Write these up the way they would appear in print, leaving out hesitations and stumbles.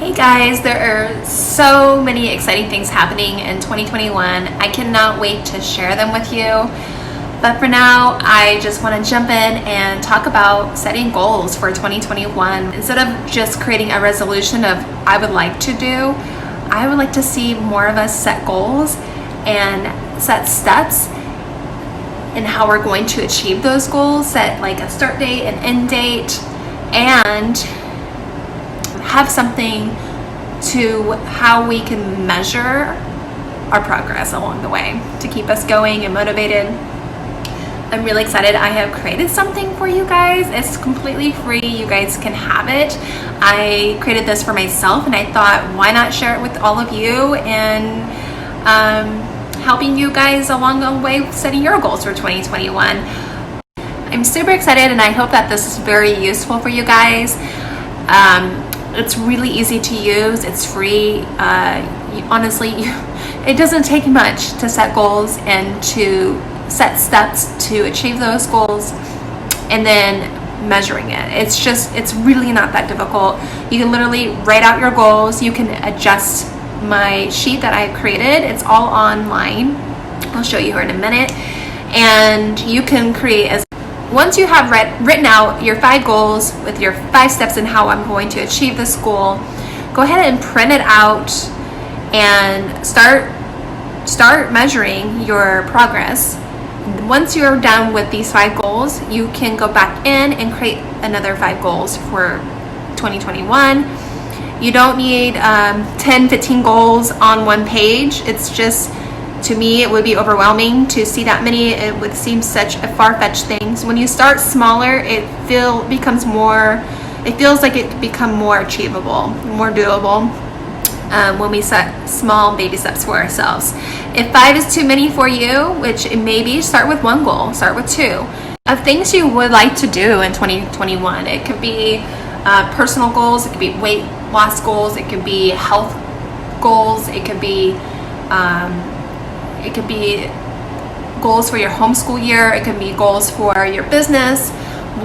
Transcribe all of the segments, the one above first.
Hey guys, there are so many exciting things happening in 2021. I cannot wait to share them with you. But for now, I just want to jump in and talk about setting goals for 2021. Instead of just creating a resolution of I would like to do, I would like to see more of us set goals and set steps in how we're going to achieve those goals, set like a start date, an end date, and have something to how we can measure our progress along the way to keep us going and motivated. I'm really excited. I have created something for you guys. It's completely free. You guys can have it. I created this for myself and I thought, why not share it with all of you and helping you guys along the way setting your goals for 2021. I'm super excited and I hope that this is very useful for you guys. It's really easy to use. It's free. Honestly, it doesn't take much to set goals and to set steps to achieve those goals and then measuring it. It's really not that difficult. You can literally write out your goals. You can adjust my sheet that I've created. It's all online. I'll show you here in a minute. And you can create once you have written out your 5 goals with your 5 steps in how I'm going to achieve this goal, go ahead and print it out and start measuring your progress. Once you're done with these 5 goals, you can go back in and create another 5 goals for 2021. You don't need 10, 15 goals on one page. It's just, to me, it would be overwhelming to see that many. It would seem such a far-fetched thing. When you start smaller, it feels like it become more achievable, more doable when we set small baby steps for ourselves. If 5 is too many for you, which it may be, start with 1 goal, start with 2. Of things you would like to do in 2021. It could be personal goals, it could be weight loss goals, it could be health goals, it could be goals for your homeschool year. It can be goals for your business.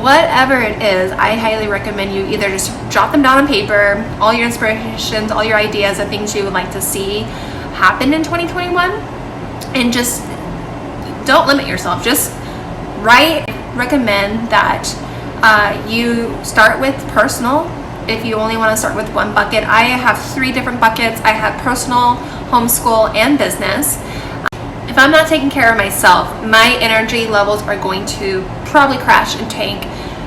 Whatever it is, I highly recommend you either just jot them down on paper, all your inspirations, all your ideas of things you would like to see happen in 2021, and just don't limit yourself. Just recommend that you start with personal. If you only want to start with 1 bucket, I have 3 different buckets. I have personal, homeschool, and business. If I'm not taking care of myself, my energy levels are going to probably crash and tank.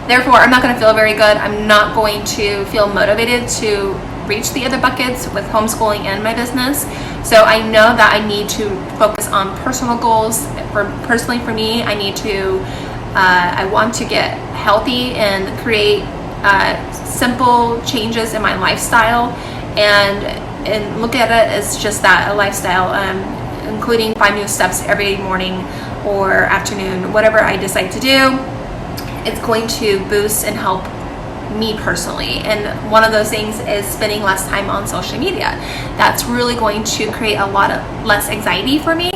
Therefore, I'm not going to feel very good. I'm not going to feel motivated to reach the other buckets with homeschooling and my business. So I know that I need to focus on personal goals. Personally for me, I want to get healthy and create simple changes in my lifestyle and look at it as just that, a lifestyle. Including 5 new steps every morning or afternoon, whatever I decide to do, it's going to boost and help me personally. And one of those things is spending less time on social media. That's really going to create a lot of less anxiety for me.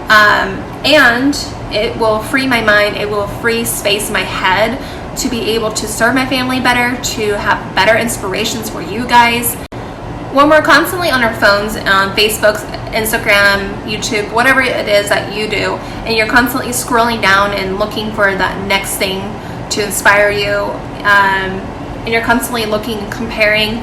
And it will free my mind, it will free space in my head to be able to serve my family better, to have better inspirations for you guys. When we're constantly on our phones, on Facebook, Instagram, YouTube, whatever it is that you do, and you're constantly scrolling down and looking for that next thing to inspire you, and you're constantly looking and comparing,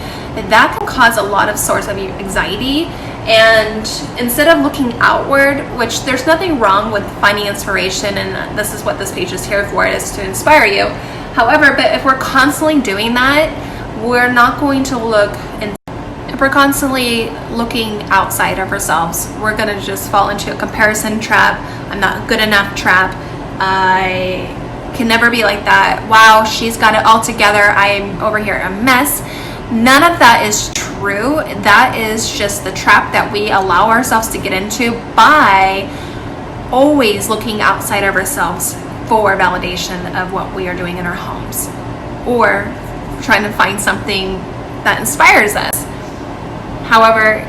that can cause a lot of source of anxiety. And instead of looking outward, which there's nothing wrong with finding inspiration, and this is what this page is here for, is to inspire you. However, but if we're constantly doing that, we're not going to look and if we're constantly looking outside of ourselves, we're going to just fall into a comparison trap. I'm not good enough trap. I can never be like that. Wow, she's got it all together. I'm over here a mess. None of that is true. That is just the trap that we allow ourselves to get into by always looking outside of ourselves for validation of what we are doing in our homes, or trying to find something that inspires us. However,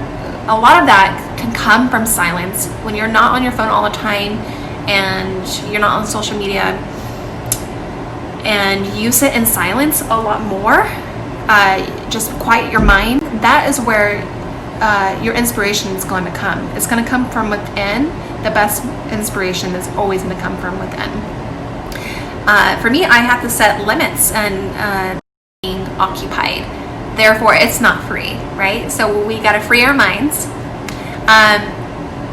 a lot of that can come from silence. When you're not on your phone all the time and you're not on social media and you sit in silence a lot more, just quiet your mind, that is where your inspiration is going to come. It's going to come from within. The best inspiration is always going to come from within. For me, I have to set limits and being occupied. Therefore, it's not free, right? So we got to free our minds.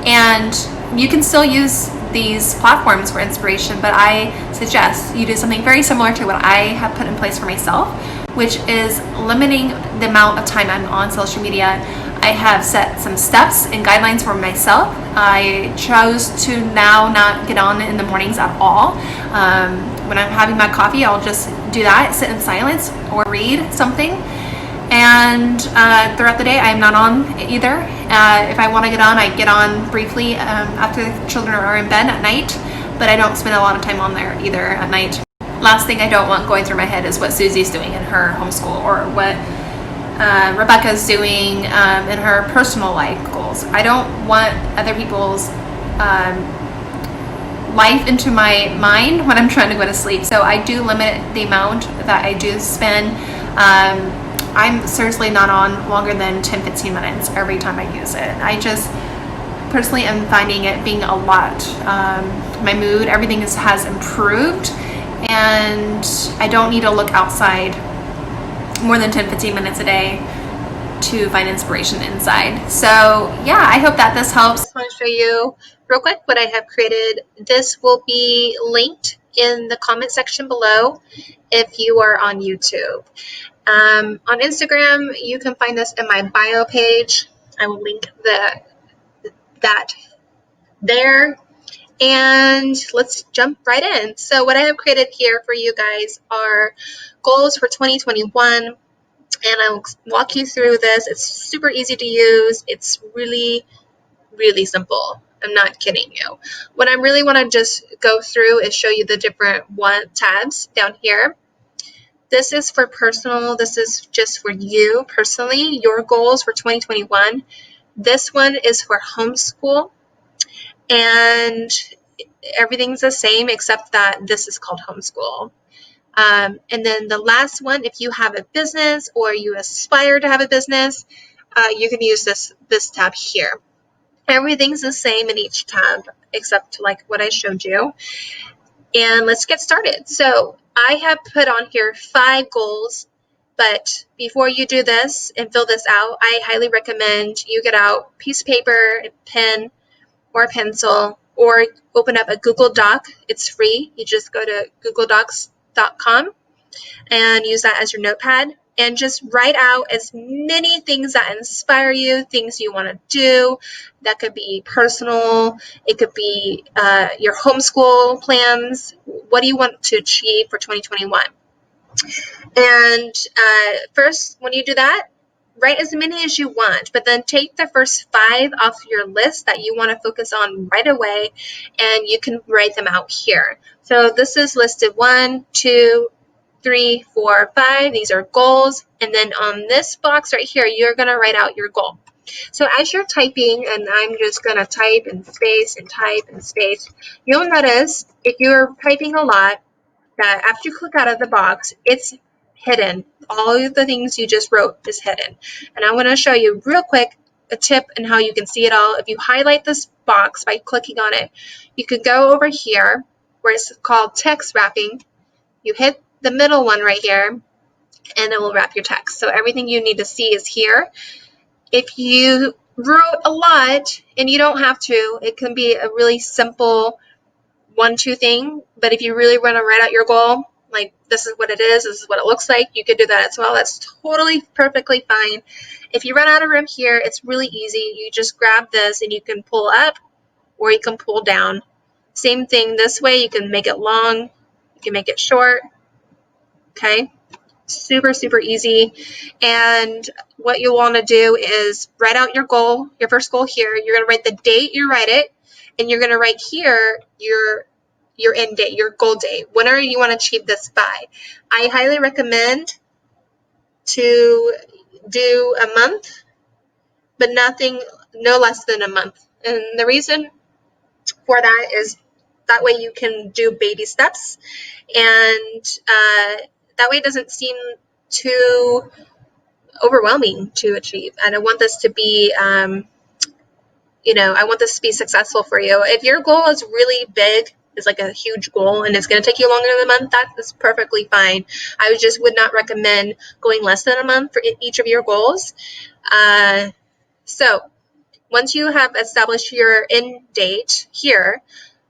And you can still use these platforms for inspiration, but I suggest you do something very similar to what I have put in place for myself, which is limiting the amount of time I'm on social media. I have set some steps and guidelines for myself. I chose to now not get on in the mornings at all. When I'm having my coffee, I'll just do that, sit in silence or read something. And throughout the day, I'm not on either. If I want to get on, I get on briefly after the children are in bed at night, but I don't spend a lot of time on there either at night. Last thing I don't want going through my head is what Susie's doing in her homeschool, or what Rebecca's doing in her personal life goals. I don't want other people's life into my mind when I'm trying to go to sleep. So I do limit the amount that I do spend. I'm seriously not on longer than 10-15 minutes every time I use it. I just personally am finding it being a lot. My mood, everything has improved, and I don't need to look outside more than 10-15 minutes a day to find inspiration inside. So yeah, I hope that this helps. I just want to show you real quick what I have created. This will be linked in the comment section below if you are on YouTube. On Instagram, you can find this in my bio page. I will link that there. And let's jump right in. So what I have created here for you guys are goals for 2021. And I'll walk you through this. It's super easy to use. It's really, really simple. I'm not kidding you. What I really want to just go through is show you the different tabs down here. This is for personal. This is just for you personally, your goals for 2021. This one is for homeschool, and everything's the same except that this is called homeschool. And then the last one, if you have a business or you aspire to have a business, you can use this tab here. Everything's the same in each tab except like what I showed you. And let's get started. So I have put on here 5 goals, but before you do this and fill this out, I highly recommend you get out a piece of paper, a pen, or a pencil, or open up a Google Doc. It's free. You just go to googledocs.com and use that as your notepad, and just write out as many things that inspire you, things you want to do. That could be personal. It could be your homeschool plans. What do you want to achieve for 2021? And first, when you do that, write as many as you want, but then take the first 5 off your list that you want to focus on right away, and you can write them out here. So this is listed 1, 2, 3, 4, 5. These are goals. And then on this box right here, you're going to write out your goal. So as you're typing, and I'm just going to type in space and type in space, you'll notice if you're typing a lot that after you click out of the box, it's hidden. All of the things you just wrote is hidden. And I want to show you real quick a tip and how you can see it all. If you highlight this box by clicking on it, you could go over here where it's called text wrapping. You hit the middle one right here, and it will wrap your text. So everything you need to see is here. If you wrote a lot, and you don't have to, it can be a really simple 1-2 thing, but if you really want to write out your goal, like this is what it is, this is what it looks like, you could do that as well. That's totally perfectly fine. If you run out of room here, it's really easy. You just grab this and you can pull up or you can pull down. Same thing this way. You can make it long, you can make it short. Okay, super, super easy. And what you want to do is write out your goal, your first goal here. You're going to write the date you write it, and you're going to write here your end date, your goal date, whenever you want to achieve this by. I highly recommend to do a month, but no less than a month. And the reason for that is that way you can do baby steps, and that way it doesn't seem too overwhelming to achieve. And I want this to be, I want this to be successful for you. If your goal is really big, is like a huge goal, and it's going to take you longer than a month, that is perfectly fine. I just would not recommend going less than a month for each of your goals. So once you have established your end date here,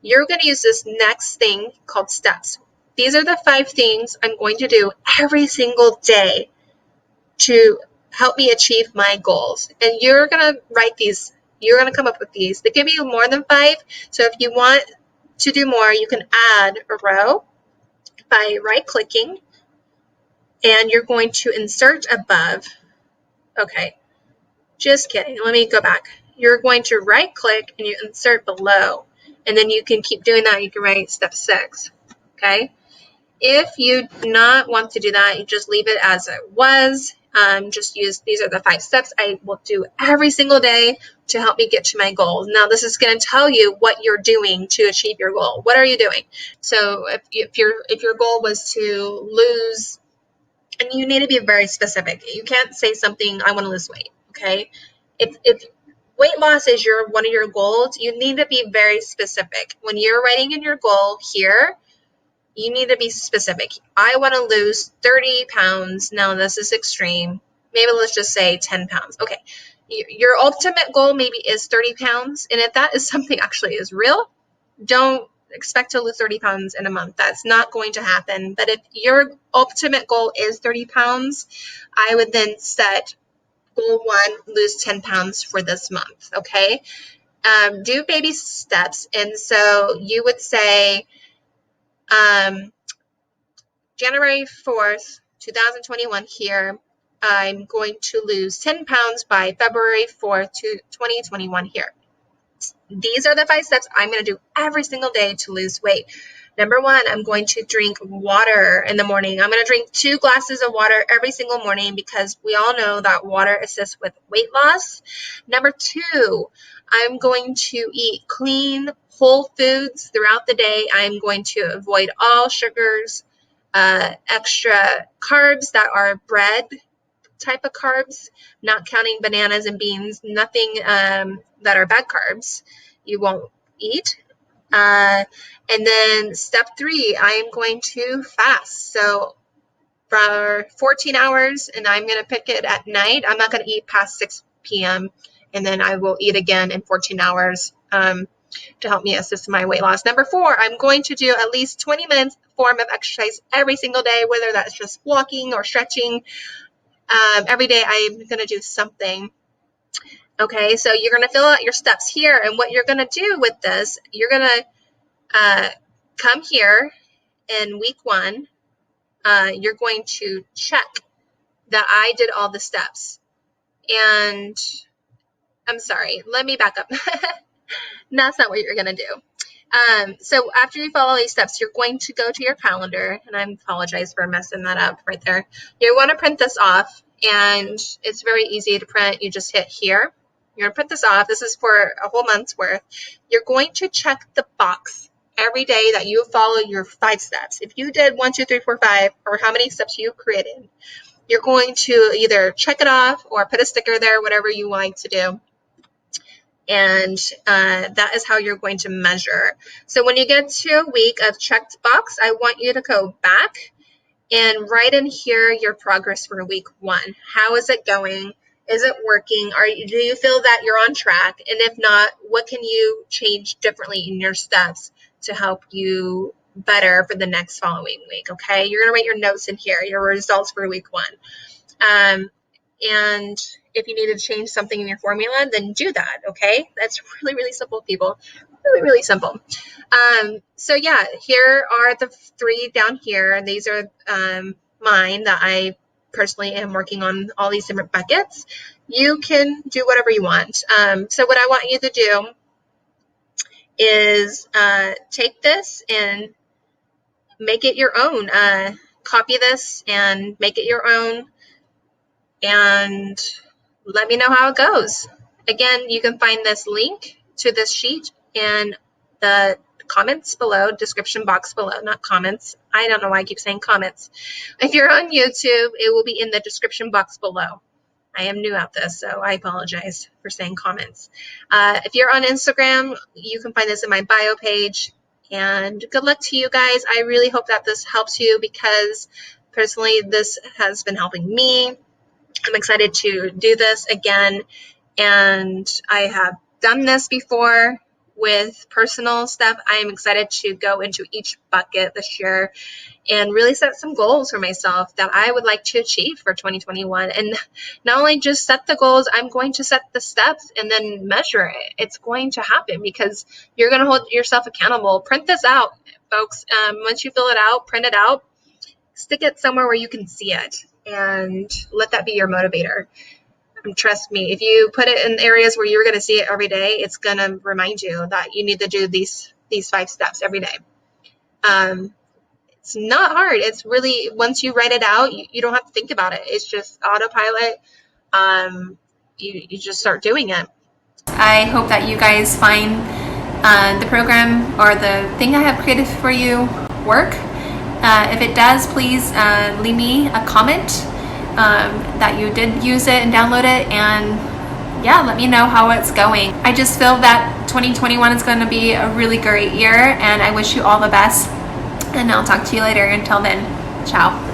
you're going to use this next thing called steps. These are the 5 things I'm going to do every single day to help me achieve my goals. And you're going to write these. You're going to come up with these. They give you more than 5. So if you want to do more, you can add a row by right-clicking. And you're going to insert above. Okay, just kidding. Let me go back. You're going to right-click and you insert below. And then you can keep doing that. You can write step 6. Okay. If you do not want to do that, you just leave it as it was. Just use, these are the 5 steps I will do every single day to help me get to my goals. Now, this is going to tell you what you're doing to achieve your goal. What are you doing? So if your goal was to lose, and you need to be very specific. You can't say something, I want to lose weight, okay? If weight loss is one of your goals, you need to be very specific. When you're writing in your goal here, you need to be specific. I want to lose 30 pounds. Now, this is extreme. Maybe let's just say 10 pounds. Okay. Your ultimate goal maybe is 30 pounds. And if that is something actually is real, don't expect to lose 30 pounds in a month. That's not going to happen. But if your ultimate goal is 30 pounds, I would then set goal 1, lose 10 pounds for this month. Okay. Do baby steps. And so you would say, January 4th, 2021 here, I'm going to lose 10 pounds by February 4th, 2021 here. These are the 5 steps I'm going to do every single day to lose weight. Number 1, I'm going to drink water in the morning. I'm going to drink 2 glasses of water every single morning because we all know that water assists with weight loss. Number 2, I'm going to eat clean, whole foods throughout the day. I'm going to avoid all sugars, extra carbs that are bread type of carbs, not counting bananas and beans, nothing that are bad carbs you won't eat. And then step 3, I am going to fast. So for 14 hours, and I'm going to pick it at night. I'm not going to eat past 6 p.m. And then I will eat again in 14 hours to help me assist my weight loss. Number 4, I'm going to do at least 20 minutes form of exercise every single day, whether that's just walking or stretching. Every day I'm going to do something. Okay, so you're going to fill out your steps here, and what you're going to do with this, you're going to come here in week 1. You're going to check that I did all the steps. And I'm sorry, let me back up. That's not what you're going to do. So after you follow these steps, you're going to go to your calendar, and I apologize for messing that up right there. You want to print this off, and it's very easy to print. You just hit here. You're going to print this off. This is for a whole month's worth. You're going to check the box every day that you follow your 5 steps. If you did 1, 2, 3, 4, 5, or how many steps you created, you're going to either check it off or put a sticker there, whatever you like to do. And that is how you're going to measure. So when you get to a week of checked box, I want you to go back and write in here your progress for week 1. How is it going? Is it working? Do you feel that you're on track? And if not, what can you change differently in your steps to help you better for the next following week? Okay, you're going to write your notes in here, your results for week 1. And if you need to change something in your formula, then do that, okay? That's really, really simple, people. Really, really simple. So yeah, here are the 3 down here. These are mine that I personally am working on, all these different buckets. You can do whatever you want. So what I want you to do is take this and make it your own. Copy this and make it your own, and let me know how it goes. Again, you can find this link to this sheet in the comments below, description box below, not comments. I don't know why I keep saying comments. If you're on YouTube, it will be in the description box below. I am new at this, so I apologize for saying comments. If you're on Instagram, you can find this in my bio page. And good luck to you guys. I really hope that this helps you, because personally, this has been helping me. I'm excited to do this again. And I have done this before with personal stuff. I am excited to go into each bucket this year and really set some goals for myself that I would like to achieve for 2021. And not only just set the goals, I'm going to set the steps and then measure it. It's going to happen, because you're going to hold yourself accountable. Print this out, folks. Once you fill it out, print it out, stick it somewhere where you can see it, and let that be your motivator. Trust me, if you put it in areas where you're going to see it every day, it's going to remind you that you need to do these 5 steps every day. It's not hard. It's really, once you write it out, you don't have to think about it. It's just autopilot. You just start doing it. I hope that you guys find the program or the thing I have created for you work. If it does, please leave me a comment that you did use it and download it, and yeah, let me know how it's going. I just feel that 2021 is going to be a really great year, and I wish you all the best, and I'll talk to you later. Until then, ciao.